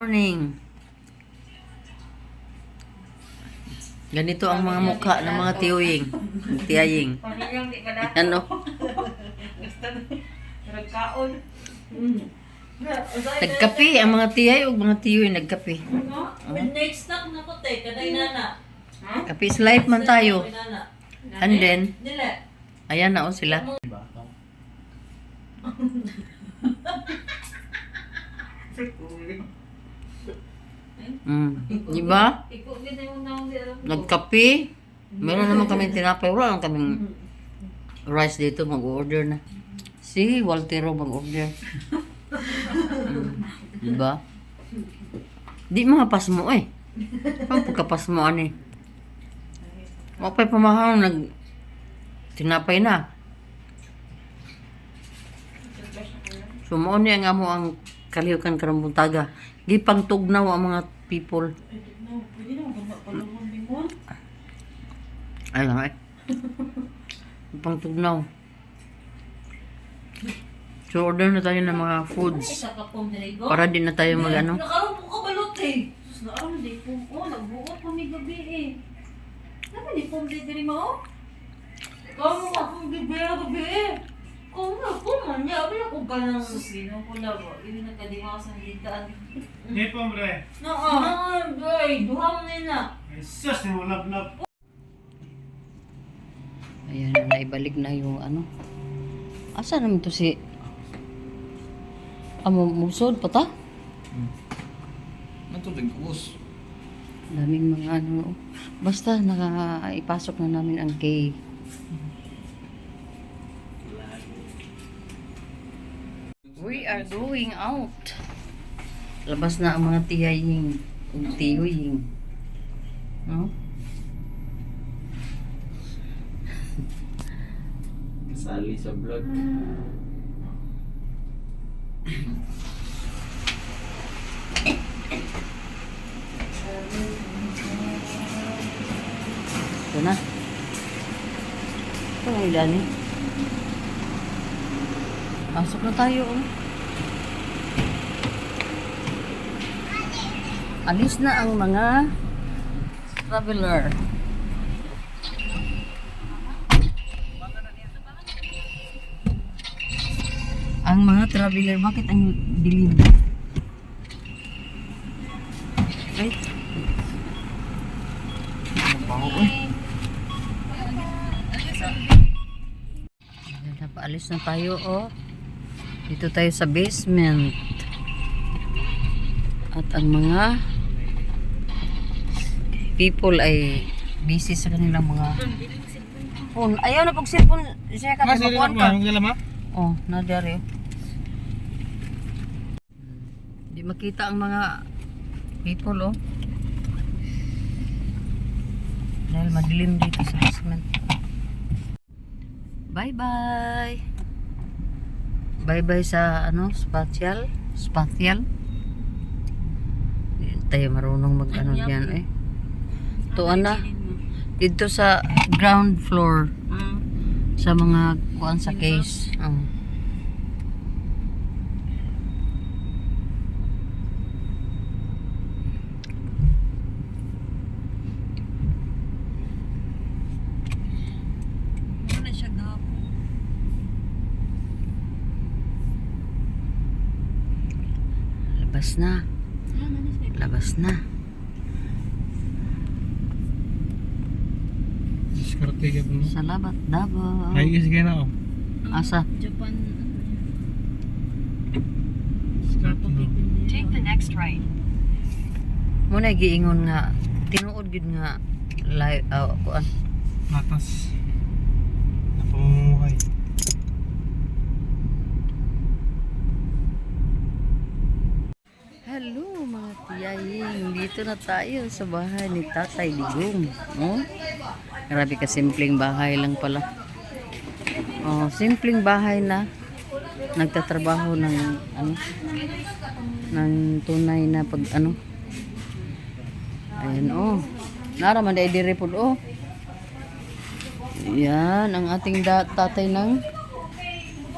Morning. Ganito ang mga mukha ng mga tiyuying. Tiyaying. Ano? Nagkape ang mga tiyay o mga tiyuy nagkape. Next stop na ko te, kaday nana. Kape is life man tayo. And then, ayan na o sila. Di ba? Nagkape. Meron naman kami tinapay. Wala lang kaming rice dito. Mag-order na. Si Waltero mag-order. Di ba? Di mga pasmo eh. Ang pagkapasmo ani. Mapay pamahal tinapay na. Sumuon niya nga mo ang kalihukan karong buntaga. Gipang tugnaw ang mga people. Ay lang eh. Gipang tugnaw. So order na tayo ng mga foods. Para din na tayo mag-ano. Nakaroon po ka balot eh. Sus na ano, di po. Oh, nagbuot pa may gabi eh. Ano, di po di diri mo? Ikaw mo ka pong gabi eh. Kung na po man niya, abay ako ka ng susino ko na ba? Hindi nagkadiwas ang litaan. Hindi po, bre. Ay, duham nila. Sus, nulap-lap. Ayan, naibalik na yung ano. Asa naman to si musod pa ta? Ito din kuos. Daming mga ano. Basta ipasok na namin ang cake. We are going out. Labas na ang mga tiyaying. Tiyuying. No? Sali sa vlog. Ito na. Ito ang dani. Pasok na tayo. Oh. Alis na ang mga traveler. Ang mga traveler, bakit ang dilim? Right? Mabaho eh. Paalis na tayo oh. Dito tayo sa basement. At ang mga people ay busy sa kanilang mga phone. Ayaw na pag cellphone siya ka magkuhan ka. Oh, nadari. Di makita ang mga people oh. Dahil madilim dito sa basement. Bye-bye. Bye-bye sa ano, spatial. Hindi tayo marunong mag-ano diyan eh. Tuan na. Dito sa ground floor. Sa mga kuan sa case. Labas na. Labas na. Diskarte ka po. Salamat, Davao. Ay, sige na ako. Asa? Japan. Take the next right. Muna giingon nga tinuod gid nga live kuan. Matas. Napamumuhay. Hello mga tiyaying, dito na tayo sa bahay ni Tatay Digong. Oh, grabe ka simpleng bahay lang pala. Oh, simpleng bahay na nagtatrabaho ng ano, ng tunay na pag ano. Ayan oh. Naraman dai dire pud oh. Yan ang ating tatay ng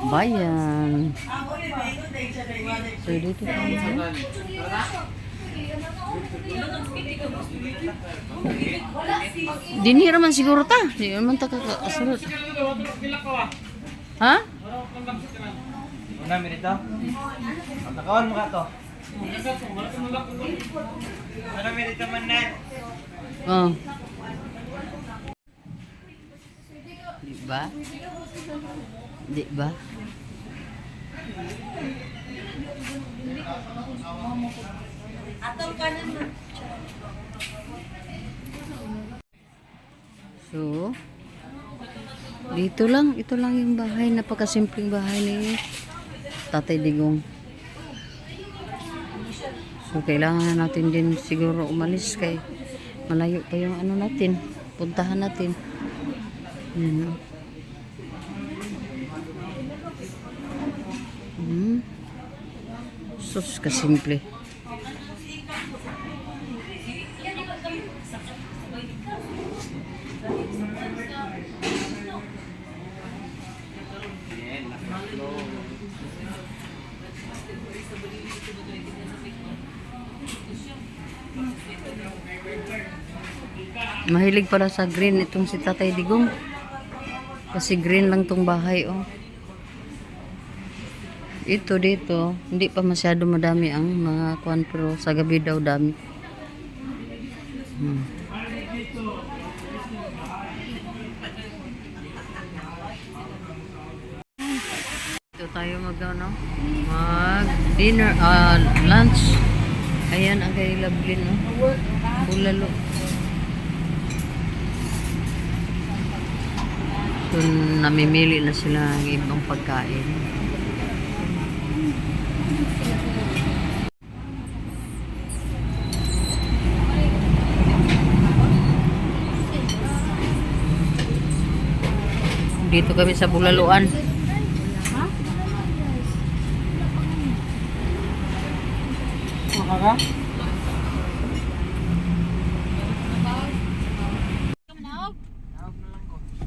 bayan. So dito tayo. Dinira man siguro ta. Di man ta kakasulod. Ha? Una, mirito. Nakawan mo ka to. Ano, mirito man na. Oh. Di ba? Di ba? Atol ka na. So, ito lang yung bahay, napakasimpleng bahay ni Tatay Digong. So, kailangan natin din siguro umalis kay malayo pa yung ano natin, puntahan natin. Yan, oh. Sus, kasimple. Mahilig pala sa green itong si Tatay Digong. Kasi green lang tong bahay, oh. Ito dito, hindi pa masyado madami ang mga kuwan, pero sa gabi daw dami. Ito tayo mag dinner, lunch. Ayan ang kay Lablin, no? Bulalo. So, namimili na sila ng ibang pagkain. Dito kami sa Bulaluan.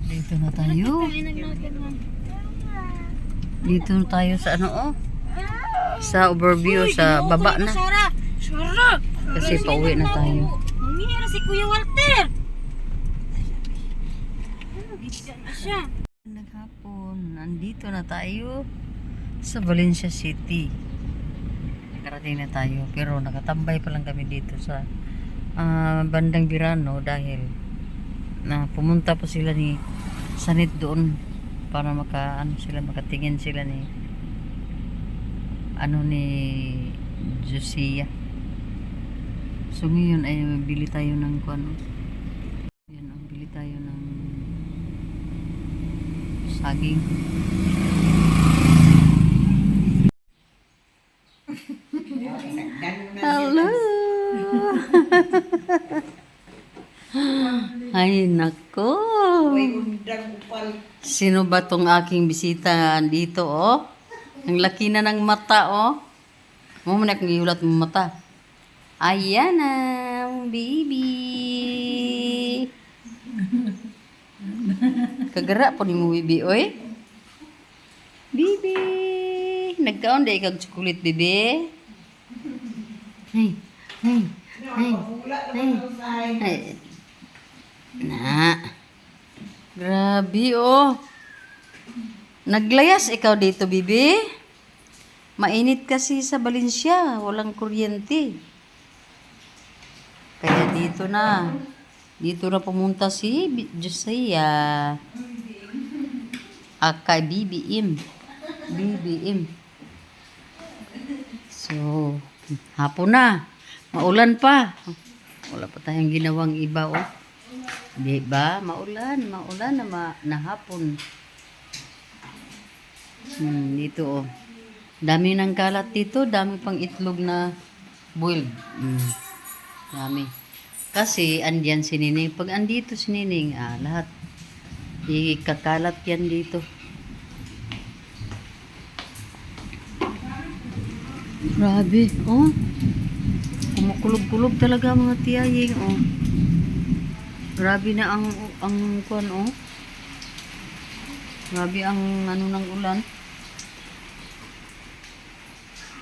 Dito na tayo. Dito na tayo sa ano, oh. Sa overview, sa baba na. Kasi pauwi na tayo. Nangyari si Kuya Walter. Gisa na siya. Naghapon, nandito na tayo sa Valencia City. Nakarating na tayo, pero nakatambay pa lang kami dito sa bandang Birano dahil na pumunta po sila ni Sanit doon para makatingin sila ni ni Josia. So ngayon ay bili tayo ng kuano. Yan, bili tayo ng saging. Hello. Ay nako. Sino ba tong aking bisita dito, oh? Ang laki na ng mata, oh. Mo man akong iulat ng mata. Ayan ang baby. Kagara po ni mo, bibi, oy. Bibi. Nagkaon day kag chocolate, bibi. Hey, hey, hey, hey, hey. Na. Grabe, oh. Naglayas ikaw dito, bibi. Mainit kasi sa Valencia. Walang kuryente. Kaya dito na. Dito na pumunta si Josia. Kay BBM. BBM. So, hapon na. Maulan pa. Wala pa tayong ginawang iba, oh. Di ba? Maulan na hapon. Dito, oh. Dami ng kalat dito, dami pang itlog na boiled. Dami. Kasi andyan si Nining. Pag andito si Nining, lahat ikakalat yan dito. Grabe, oh. Kumukulog-kulog talaga mga tiyaying, oh. Grabe na ang kuwan, oh. Grabe ang ng ulan.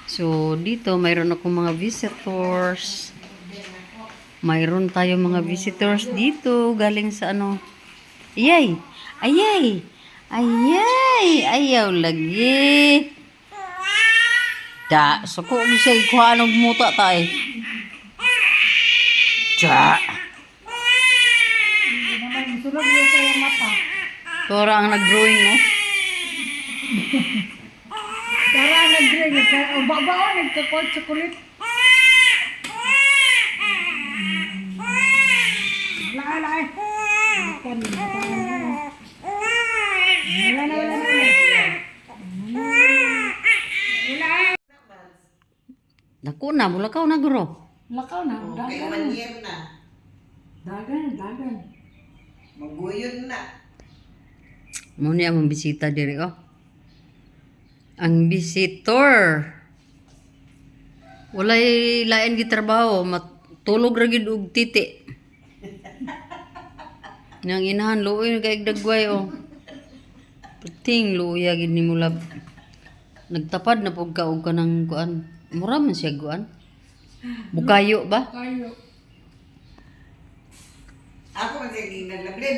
So, dito mayroon akong mga visitors. Mayroon tayo mga visitors dito galing sa ano. Ayay! Ayay! Ayay! Ayaw lagi. Da, suko ni siya ikuha ng muta tayo. Da. Sulog niya sa yung mata. Tora ang nag-drawing, oh. Tara, nag-drink. O, babao, nagkakot chocolate. Laay. Dako na, bulakaw na guro. Lakaw na, Kay dagan. 1 year na. Dagan. Maguyod na. Mo niya mong bisita diri, oh. Ang visitor. Walay lain gitrabaho, matulog ra gid og titi. Nang inahan luoy kay dagway, oh. Puting luoy gid ni mulab. Nagtapad na pug ka og kanang kuan. Mura man siya kuan. Bukayo ba? Kayo. Ako man sige naglablin.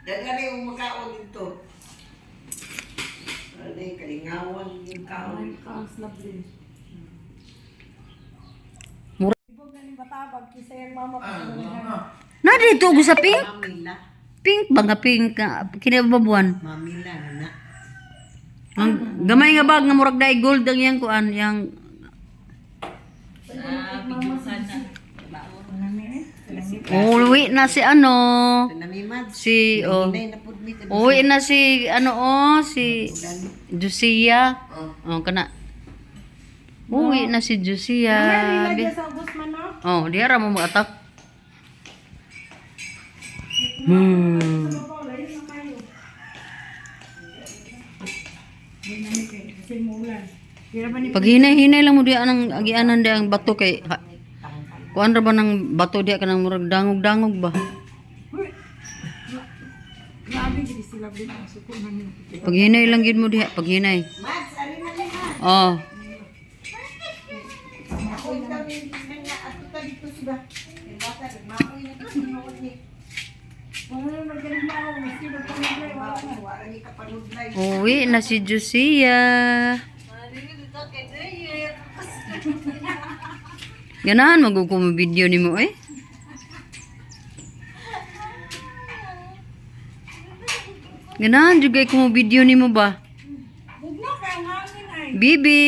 Dagani yung makaon dito. Alay, kalingawan yung kaon. Kaos labli. Mura. Ibog na ni batabag, kisa yung mama pa. Na dito og sa pink. Mamila. Pink ba nga pink kinababuan? Mamila na. Ang gamay nga bag nga murag dai gold ang yang kuan yang uwi na si ano Namimad. si oh Hinay na pud mi. uwi na si ano oh si Jusia oh kana uwi na si Jusia Sa bus man, no? oh diya ra mo mag-atak Kasi mulan. pag hinay-hinay lang mo diya ang agianan diya ang bato kay kuan ra ba ng bato diya kanang murag dangog-dangog ba Grabe, hindi sila bin ang suko na niyo. pag hinay lang gid mo diya pag hinay Mads, ari na ni Mads. oh Ako ikaw ni nga ato ta dito siya. Yung bata, nagmakoy na dito noon ni. Kung ano magaling na ako, maski magpamagay, wala na. Wala ni kapanudlay. uwi na si Jusia ganahan magkukumo video nimo eh ganahan juga ko mo video nimo ba Bugno ka, ang hangin ay. Bibi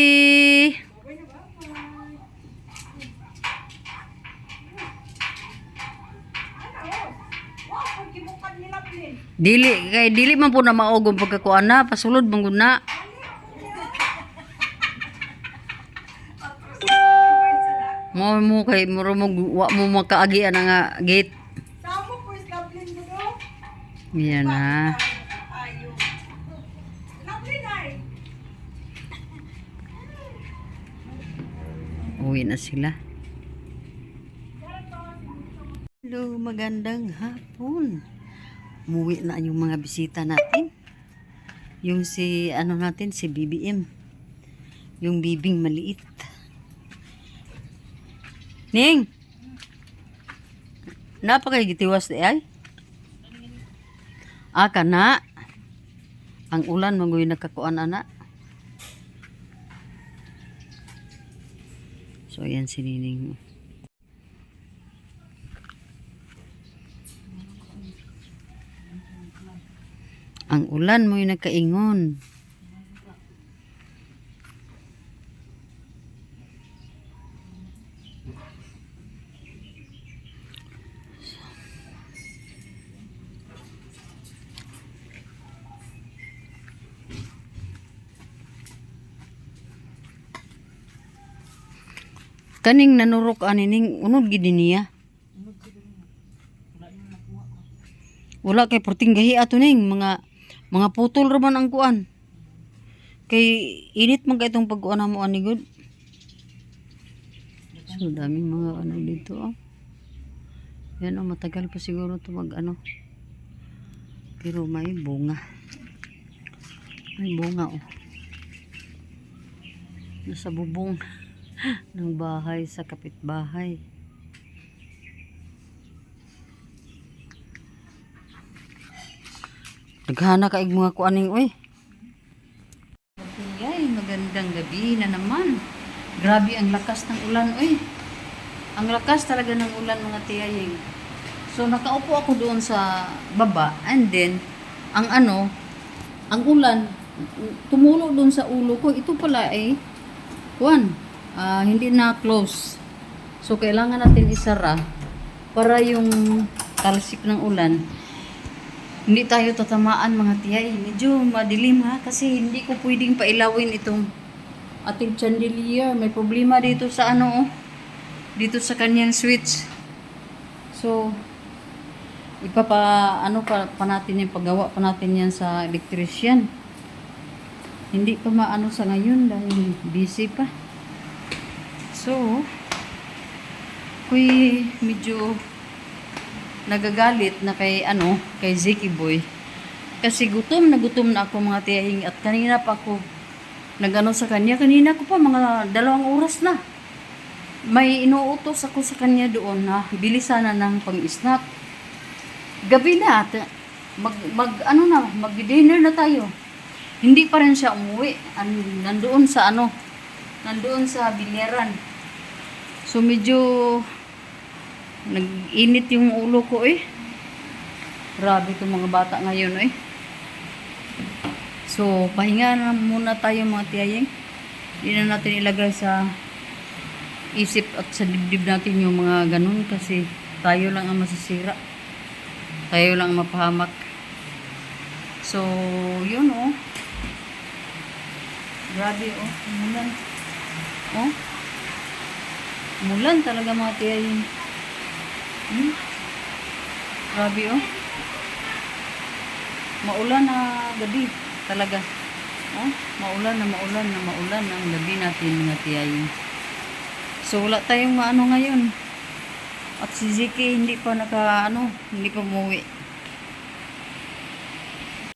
Wow, pag kibukad nila plin. dili man po na maogom pagkakuan na pasulod man gud na mo kay muro mo wa mo makaagian nga gate Samo po is laplin mo do. yan na Laplin ay. uwi na sila hello magandang hapon umuwi na yung mga bisita natin yung si ano natin si BBM yung bibing maliit Ning napakay gitiwas di ay kana ang ulan mangoy nakakuan ana so yan si Nining ang ulan mo'y nagkaingon kaning nanurok anining unod gid niya wala kay porting gahi ato ning mga putol ra man ang kuan kay init man kay itong pagkuan mo ani good so daming mga ano dito oh yan oh matagal pa siguro to mag ano pero may bunga oh nasa bubong ng bahay sa kapitbahay Naghana kaig mga kuaning uy. Ay, magandang gabi na naman. Grabe ang lakas ng ulan uy. Ang lakas talaga ng ulan mga tiyaying. So nakaupo ako doon sa baba and then ang ulan tumulo doon sa ulo ko. Ito pala hindi na close. So kailangan natin isara para yung talsik ng ulan hindi tayo tatamaan mga tiyay. Medyo madilim ha kasi hindi ko pwedeng pailawin itong ating chandelier. May problema dito sa dito sa kanyang switch. So pa natin yung paggawa pa natin yan sa electrician. Hindi pa maano sa ngayon dahil busy pa. So kuy medyo nagagalit na kay Ziki Boy. Kasi gutom na ako mga tiyahing at kanina pa ako nagano sa kanya. Kanina ko pa mga 2 oras na. May inuutos ako sa kanya doon na bilisan na ng pang-snack. Gabi na at mag-dinner na tayo. Hindi pa rin siya umuwi. Nandoon sa bilyaran. So medyo nag-init yung ulo ko Grabe itong mga bata ngayon So pahinga na muna tayo mga tiyayeng. Hindi na natin ilagay sa isip at sa dibdib natin yung mga ganun kasi tayo lang ang masisira. Tayo lang ang mapahamak. So yun Grabe umulan. Umulan talaga mga tiyayeng. Grabe Maulan na gabi talaga. Maulan ang gabi natin mga tiyayeng. So wala tayong ngayon. At si Ziki hindi pa umuwi.